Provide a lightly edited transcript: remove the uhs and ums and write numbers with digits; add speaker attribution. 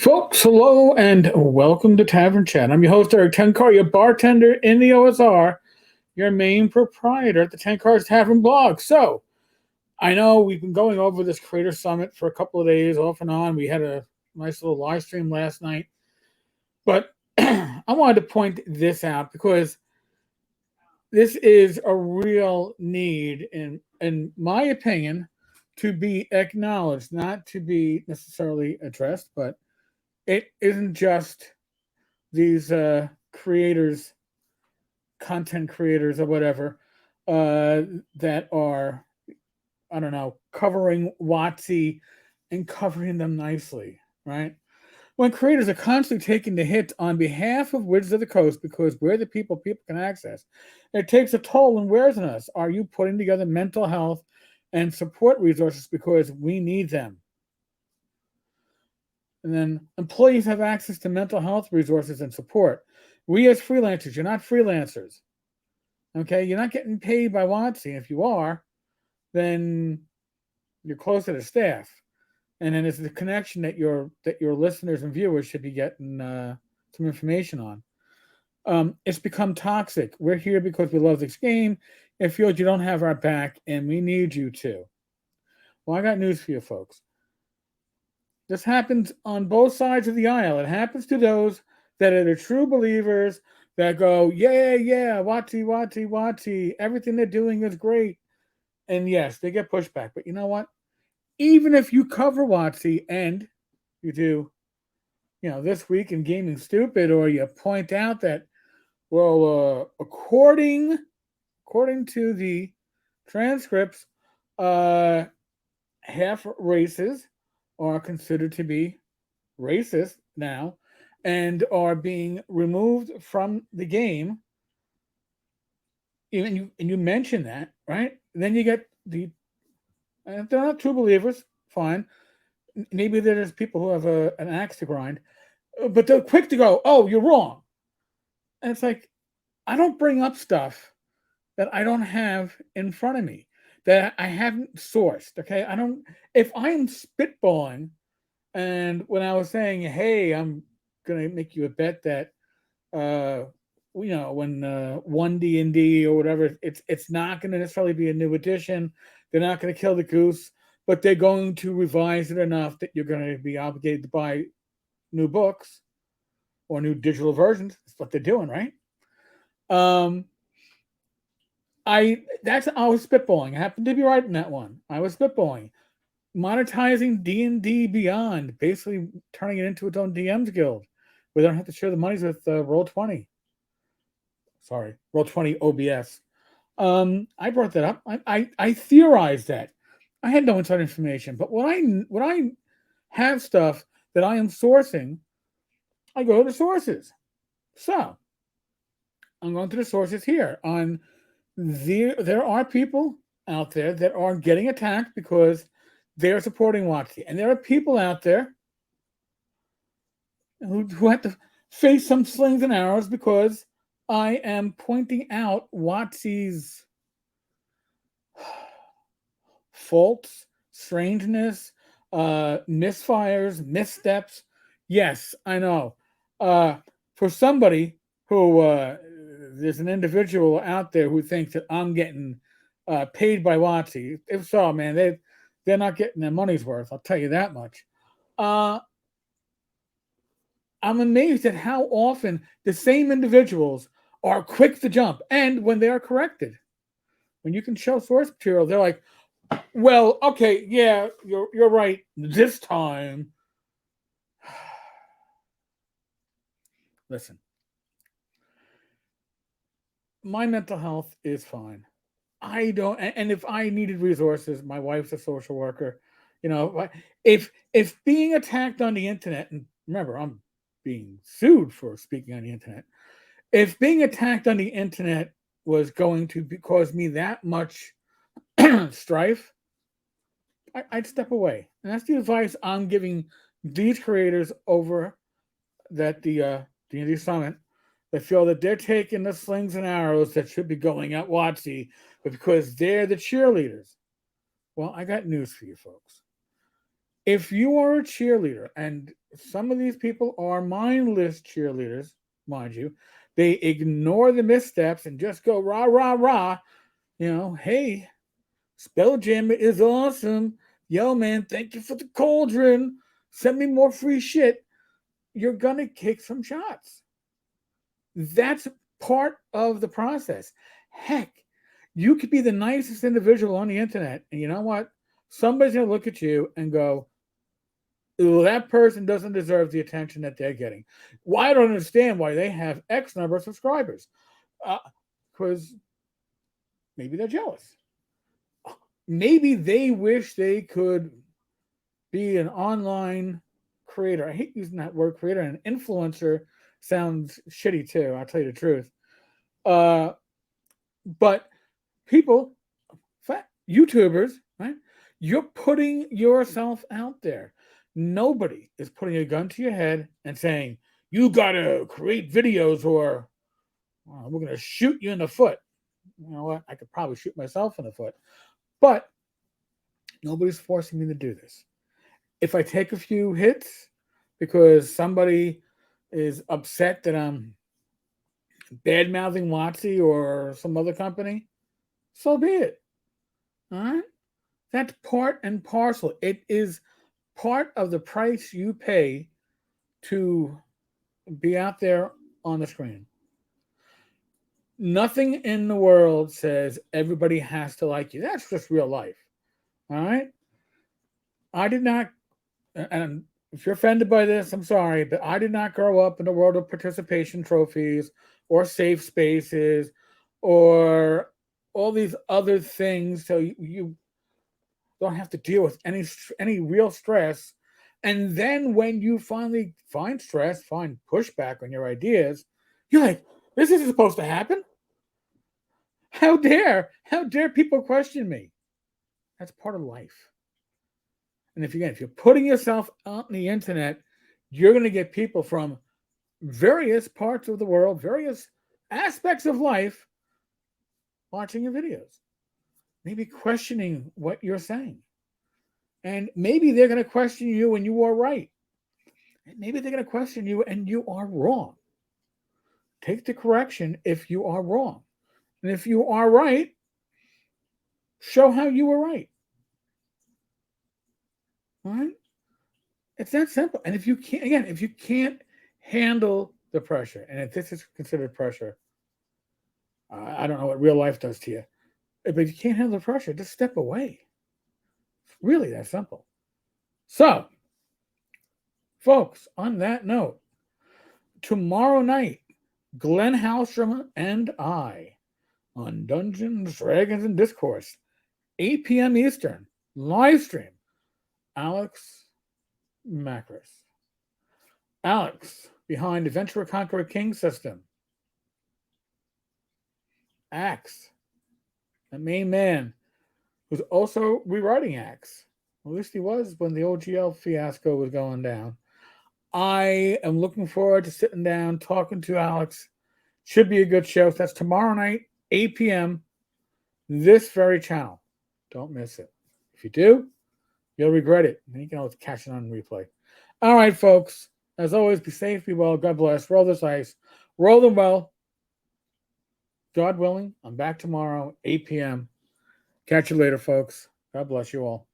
Speaker 1: Folks, hello and welcome to Tavern Chat. I'm your host, Eric Tenkar, your bartender in the OSR, your main proprietor at the Tenkar's Tavern blog. So, I know we've been going over this Creator Summit for a couple of days off and on. We had a nice little live stream last night. But I wanted to point this out because this is a real need, in my opinion, to be acknowledged, not to be necessarily addressed, but it isn't just these creators, content creators or whatever, that are, I don't know, covering WotC and covering them nicely, right? When creators are constantly taking the hit on behalf of Wizards of the Coast because we're the people can access, it takes a toll and wears on us. Are you putting together mental health and support resources because we need them? And then employees have access to mental health resources and support. We as freelancers, you're not freelancers. Okay, you're not getting paid by WotC. If you are, then you're closer to staff. And then it's the connection that your listeners and viewers should be getting some information on. It's become toxic. We're here because we love this game. It feels you don't have our back, and we need you to. Well, I got news for you, folks. This happens on both sides of the aisle. It happens to those that are the true believers that go, yeah, WotC, WotC, WotC. Everything they're doing is great. And yes, they get pushback. But you know what? Even if you cover WotC and you do, this week in Gaming Stupid, or you point out that, well, according to the transcripts, half races are considered to be racist now and are being removed from the game. And you mention that, right? Then you get if they're not true believers, fine. Maybe there's people who have an axe to grind, but they're quick to go, oh, you're wrong. And it's like, I don't bring up stuff that I don't have in front of me, that I haven't sourced. Okay. If I'm spitballing, and when I was saying, hey, I'm going to make you a bet that, when one D&D or whatever, it's not going to necessarily be a new edition. They're not going to kill the goose, but they're going to revise it enough that you're going to be obligated to buy new books or new digital versions. That's what they're doing, right? I was spitballing. I happened to be right in that one. I was spitballing. Monetizing D&D Beyond, basically turning it into its own DM's guild, where they don't have to share the monies with Roll20. Sorry, Roll20 OBS. I brought that up. I theorized that. I had no inside information, but when I have stuff that I am sourcing, I go to the sources. So I'm going to the sources here. There are people out there that are getting attacked because they're supporting WotC, and there are people out there who have to face some slings and arrows because I am pointing out WotC's faults, strangeness, misfires, missteps. Yes, I know. For somebody who there's an individual out there who thinks that I'm getting paid by WotC. If so, man, they're not getting their money's worth. I'll tell you that much. I'm amazed at how often the same individuals are quick to jump, and when they are corrected, when you can show source material, they're like, well, okay, yeah, you're right this time. Listen, my mental health is fine. I don't, and if I needed resources, my wife's a social worker. If being attacked on the internet, and remember, I'm being sued for speaking on the internet. If being attacked on the internet was going to cause me that much strife, I'd step away. And that's the advice I'm giving these creators over that the D&D Summit that feel that they're taking the slings and arrows that should be going at WotC, but because they're the cheerleaders. Well, I got news for you folks. If you are a cheerleader, and some of these people are mindless cheerleaders, mind you, they ignore the missteps and just go rah, rah, rah. Hey, Spell Jammer is awesome. Yo, man, thank you for the cauldron. Send me more free shit. You're going to kick some shots. That's part of the process. Heck, you could be the nicest individual on the internet, and you know what? Somebody's going to look at you and go, "Ooh, that person doesn't deserve the attention that they're getting." Why? I don't understand why they have X number of subscribers. Because maybe they're jealous. Maybe they wish they could be an online creator. I hate using that word creator. An influencer sounds shitty too. I'll tell you the truth. But people, YouTubers, right? You're putting yourself out there. Nobody is putting a gun to your head and saying, you got to create videos or we're going to shoot you in the foot. You know what? I could probably shoot myself in the foot. But nobody's forcing me to do this. If I take a few hits because somebody is upset that I'm bad mouthing WotC or some other company, so be it. All right? That's part and parcel. It is part of the price you pay to be out there on the screen. Nothing in the world says everybody has to like you. That's just real life. All right? I did not, and if you're offended by this, I'm sorry, but I did not grow up in the world of participation trophies or safe spaces or all these other things. So you don't have to deal with any real stress. And then when you finally find stress, find pushback on your ideas, you're like, this isn't supposed to happen. How dare people question me? That's part of life. And if you're putting yourself out on the internet, you're going to get people from various parts of the world, various aspects of life, watching your videos, maybe questioning what you're saying. And maybe they're going to question you and you are right. And maybe they're going to question you and you are wrong. Take the correction if you are wrong. And if you are right, show how you were right. All right? It's that simple. And if you can't handle the pressure, and if this is considered pressure, I don't know what real life does to you. But if you can't handle the pressure, just step away. It's really that simple. So, folks, on that note, tomorrow night, Glenn Halstrom and I on Dungeons, Dragons, and Discourse, 8 p.m. Eastern, live stream. Alex Macris. Alex, behind Adventure Conqueror King system. Axe, the main man, who's also rewriting Axe. At least he was when the OGL fiasco was going down. I am looking forward to sitting down, talking to Alex. Should be a good show. That's tomorrow night, 8 p.m., this very channel. Don't miss it. If you do, you'll regret it. You can always catch it on replay. All right, folks. As always, be safe, be well. God bless. Roll this ice. Roll them well. God willing, I'm back tomorrow, 8 p.m. Catch you later, folks. God bless you all.